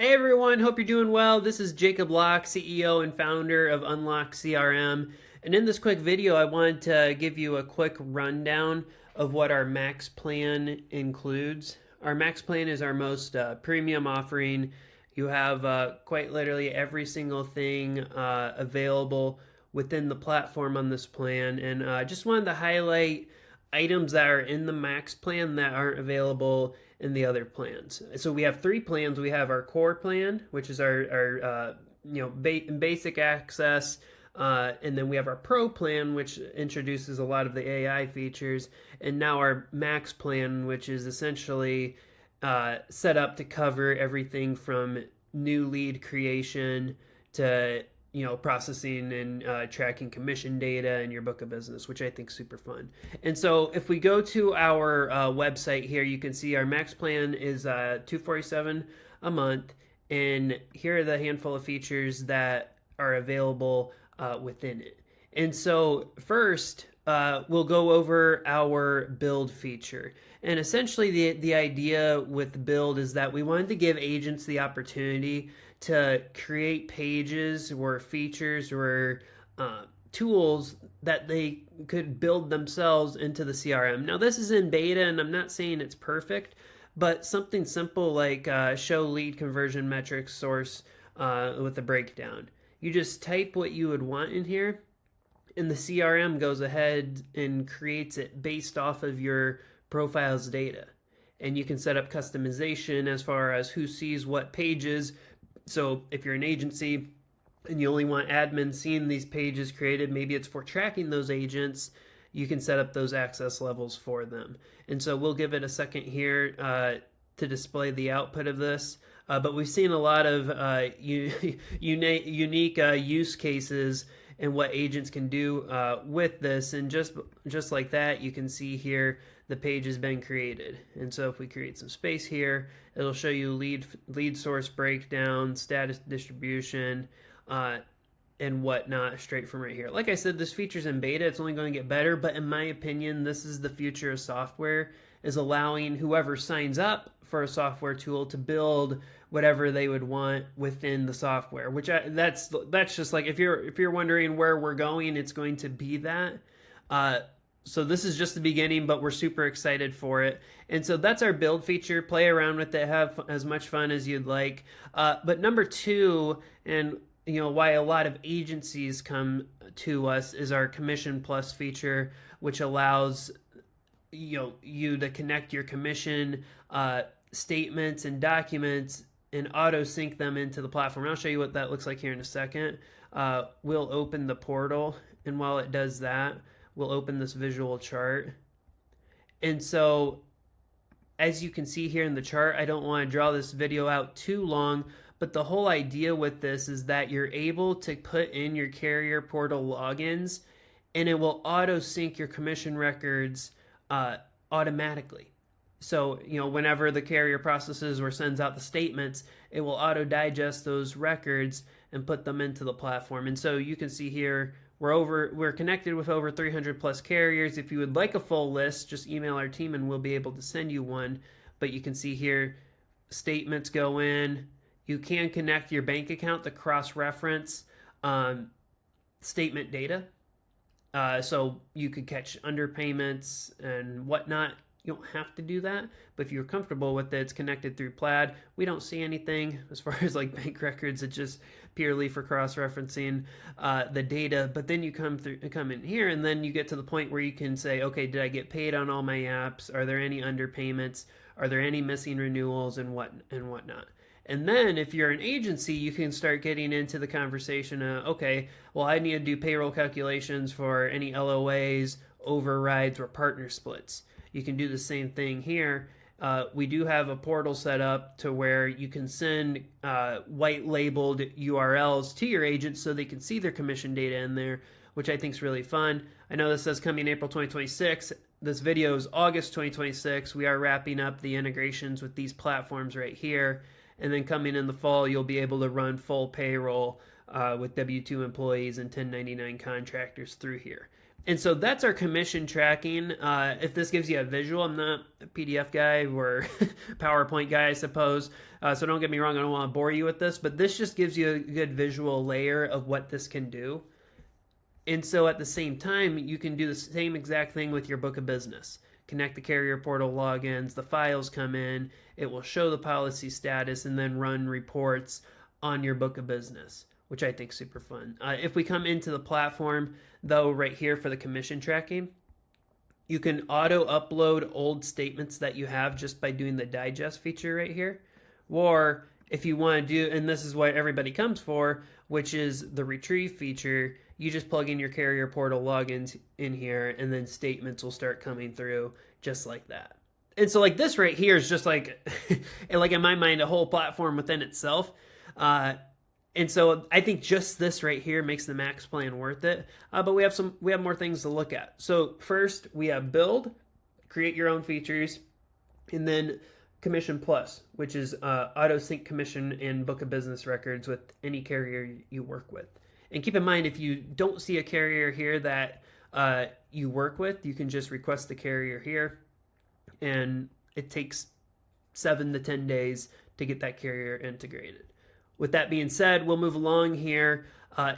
Hey everyone, hope you're doing well. This is Jacob Locke, CEO and founder of unLocked CRM. And in this quick video, I wanted to give you a quick rundown of what our Max plan includes. Our Max plan is our most premium offering. You have quite literally every single thing available within the platform on this plan. And I just wanted to highlight items that are in the Max plan that aren't available in the other plans. So we have three plans. We have our core plan, which is our basic access, and then we have our pro plan, which introduces a lot of the AI features, and now our max plan, which is essentially set up to cover everything from new lead creation to processing and tracking commission data in your book of business, which I think is super fun. And so if we go to our website here, you can see our max plan is $247 a month, and here are the handful of features that are available within it. And so first, we'll go over our build feature. And essentially the idea with build is that we wanted to give agents the opportunity to create pages or features or tools that they could build themselves into the CRM. Now this is in beta and I'm not saying it's perfect, but something simple like show lead conversion metrics source with a breakdown. You just type what you would want in here and the CRM goes ahead and creates it based off of your profile's data. And you can set up customization as far as who sees what pages. So if you're an agency and you only want admins seeing these pages created, maybe it's for tracking those agents, you can set up those access levels for them. And so we'll give it a second here to display the output of this. But we've seen a lot of unique use cases and what agents can do with this. And just like that, you can see here the page has been created. And so if we create some space here, it'll show you lead source breakdown, status distribution, and whatnot straight from right here. Like I said, this feature's in beta. It's only going to get better, but in my opinion, this is the future of software, is allowing whoever signs up for a software tool to build whatever they would want within the software. That's just like if you're wondering where we're going, it's going to be that. So this is just the beginning, but we're super excited for it. And so that's our build feature. Play around with it, have as much fun as you'd like. But number two, and why a lot of agencies come to us, is our commission plus feature, which allows you to connect your commission statements and documents and auto sync them into the platform. I'll show you what that looks like here in a second. We'll open the portal, and while it does that, we'll open this visual chart. And so as you can see here in the chart, I don't want to draw this video out too long, but the whole idea with this is that you're able to put in your carrier portal logins and it will auto sync your commission records automatically. So, whenever the carrier processes or sends out the statements, it will auto digest those records and put them into the platform. And so you can see here, we're connected with over 300 plus carriers. If you would like a full list, just email our team and we'll be able to send you one. But you can see here, statements go in. You can connect your bank account to cross-reference statement data. So you could catch underpayments and whatnot. You don't have to do that, but if you're comfortable with it, it's connected through Plaid. We don't see anything as far as like bank records. It's just purely for cross-referencing the data. But then you come in here, and then you get to the point where you can say, okay, did I get paid on all my apps? Are there any underpayments? Are there any missing renewals and whatnot? And then if you're an agency, you can start getting into the conversation of, okay, well, I need to do payroll calculations for any LOAs, overrides, or partner splits. You can do the same thing here. We do have a portal set up to where you can send white labeled URLs to your agents so they can see their commission data in there, which I think is really fun. I know this says coming April 2026. This video is August 2026. We are wrapping up the integrations with these platforms right here. And then coming in the fall, you'll be able to run full payroll with W-2 employees and 1099 contractors through here. And so that's our commission tracking. If this gives you a visual, I'm not a PDF guy or PowerPoint guy, I suppose. So don't get me wrong, I don't want to bore you with this, but this just gives you a good visual layer of what this can do. And so at the same time, you can do the same exact thing with your book of business. Connect the carrier portal logins, the files come in, it will show the policy status, and then run reports on your book of business, which I think is super fun. If we come into the platform, though, right here for the commission tracking, you can auto upload old statements that you have just by doing the digest feature right here. Or if you want to do, and this is what everybody comes for, which is the retrieve feature, you just plug in your carrier portal logins in here, and then statements will start coming through just like that. And so like this right here is just like, like in my mind, a whole platform within itself. And so I think just this right here makes the Max plan worth it. But we have more things to look at. So first we have build, create your own features, and then Commission Plus, which is auto sync commission and book of business records with any carrier you work with. And keep in mind, if you don't see a carrier here that you work with, you can just request the carrier here, and it takes 7 to 10 days to get that carrier integrated. With that being said, we'll move along here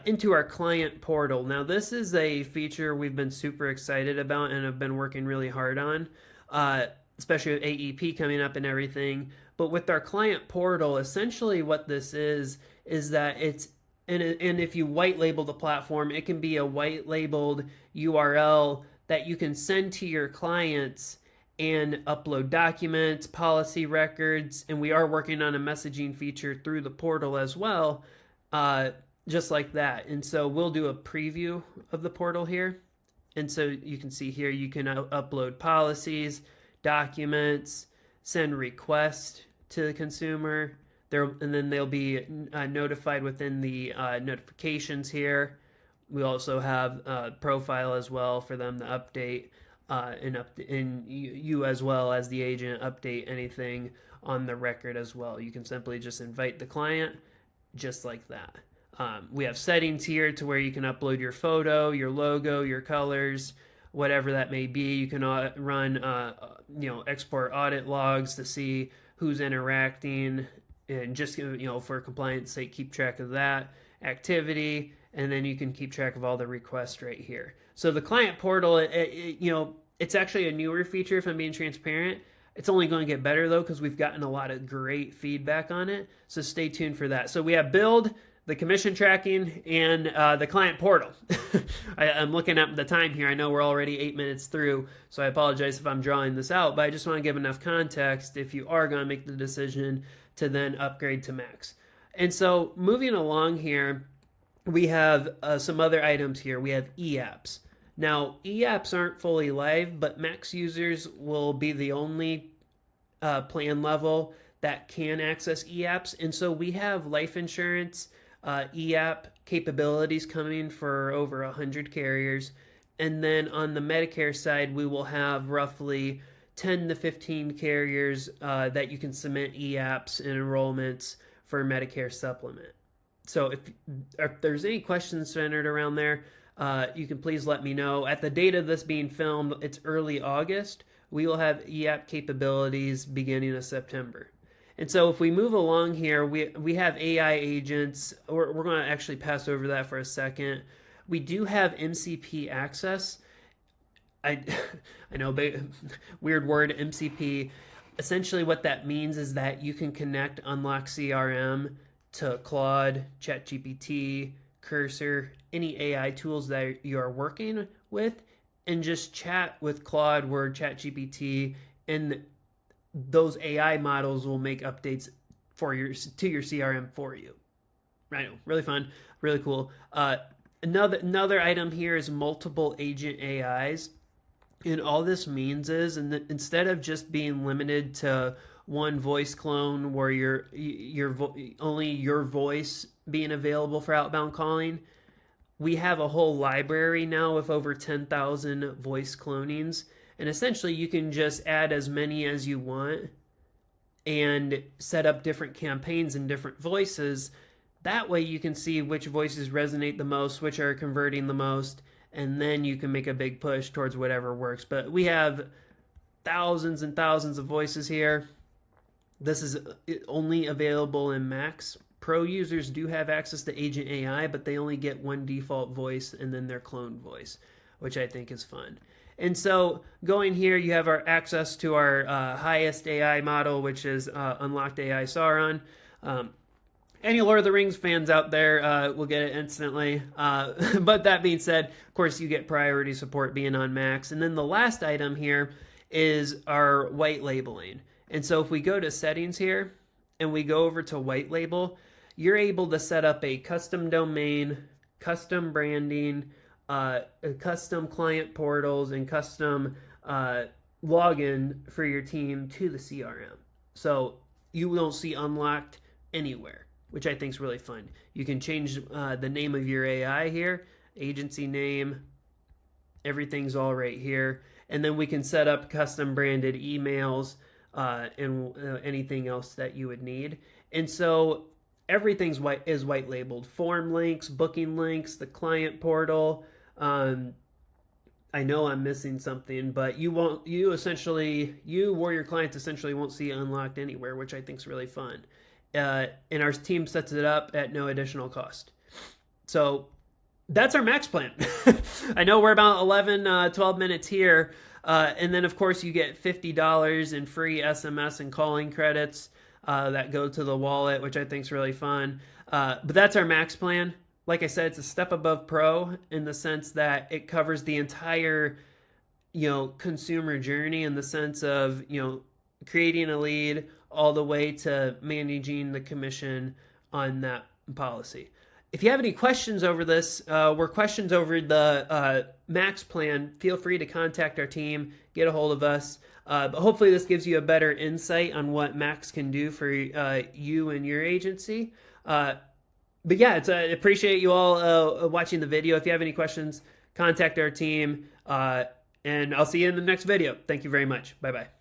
into our client portal. Now, this is a feature we've been super excited about and have been working really hard on, especially with AEP coming up and everything. But with our client portal, essentially what this is that it's, and if you white label the platform, it can be a white labeled URL that you can send to your clients and upload documents, policy records, and we are working on a messaging feature through the portal as well, just like that. And so we'll do a preview of the portal here. And so you can see here, you can upload policies, documents, send requests to the consumer, and then they'll be notified within the notifications here. We also have a profile as well for them to update, and you as well as the agent update anything on the record as well. You can simply just invite the client just like that. We have settings here to where you can upload your photo, your logo, your colors, whatever that may be. You can run export audit logs to see who's interacting, and just for compliance sake, keep track of that activity, and then you can keep track of all the requests right here. So the client portal, it's actually a newer feature, if I'm being transparent. It's only going to get better though, because we've gotten a lot of great feedback on it. So stay tuned for that. So we have build, the commission tracking, and the client portal. I'm looking at the time here. I know we're already 8 minutes through, so I apologize if I'm drawing this out, but I just want to give enough context if you are going to make the decision to then upgrade to Max. And so moving along here, we have some other items here. We have e-apps. Now, e-apps aren't fully live, but Max users will be the only plan level that can access e-apps. And so we have life insurance e-app capabilities coming for over 100 carriers. And then on the Medicare side, we will have roughly 10 to 15 carriers that you can submit e-apps and enrollments for Medicare supplement. So if there's any questions centered around there, you can please let me know. At the date of this being filmed, it's early August. We will have e-app capabilities beginning of September. And so if we move along here, we have AI agents. We're going to actually pass over that for a second. We do have MCP access. I know, weird word, MCP. Essentially what that means is that you can connect unLocked CRM to Claude, ChatGPT, Cursor, any AI tools that you are working with, and just chat with Claude or ChatGPT, and those AI models will make updates to your CRM for you. I know, really fun, really cool. Another item here is multiple agent AIs. And all this means is, instead of just being limited to one voice clone where only your voice being available for outbound calling, we have a whole library now with over 10,000 voice clonings. And essentially you can just add as many as you want and set up different campaigns and different voices. That way you can see which voices resonate the most, which are converting the most, and then you can make a big push towards whatever works. But we have thousands and thousands of voices here. This is only available in Max. Pro users do have access to Agent AI, but they only get one default voice and then their cloned voice, which I think is fun. And so going here, you have our access to our highest AI model, which is unlocked AI Sauron. Any Lord of the Rings fans out there will get it instantly. But that being said, of course, you get priority support being on Max. And then the last item here is our white labeling. And so if we go to settings here and we go over to white label, you're able to set up a custom domain, custom branding, custom client portals, and custom login for your team to the CRM. So you don't see unlocked anywhere, which I think is really fun. You can change the name of your AI here, agency name, everything's all right here. And then we can set up custom branded emails and anything else that you would need. And so everything's is white labeled. Form links, booking links, the client portal. I know I'm missing something, but you or your clients essentially won't see unlocked anywhere, which I think is really fun. And our team sets it up at no additional cost. So that's our Max plan. I know we're about 12 minutes here. And then, of course, you get $50 in free SMS and calling credits that go to the wallet, which I think is really fun. But that's our Max plan. Like I said, it's a step above Pro in the sense that it covers the entire, consumer journey in the sense of, creating a lead all the way to managing the commission on that policy. If you have any questions over this, or questions over the Max plan, feel free to contact our team, get a hold of us. But hopefully this gives you a better insight on what Max can do for you and your agency. But yeah, I appreciate you all watching the video. If you have any questions, contact our team, and I'll see you in the next video. Thank you very much. Bye-bye.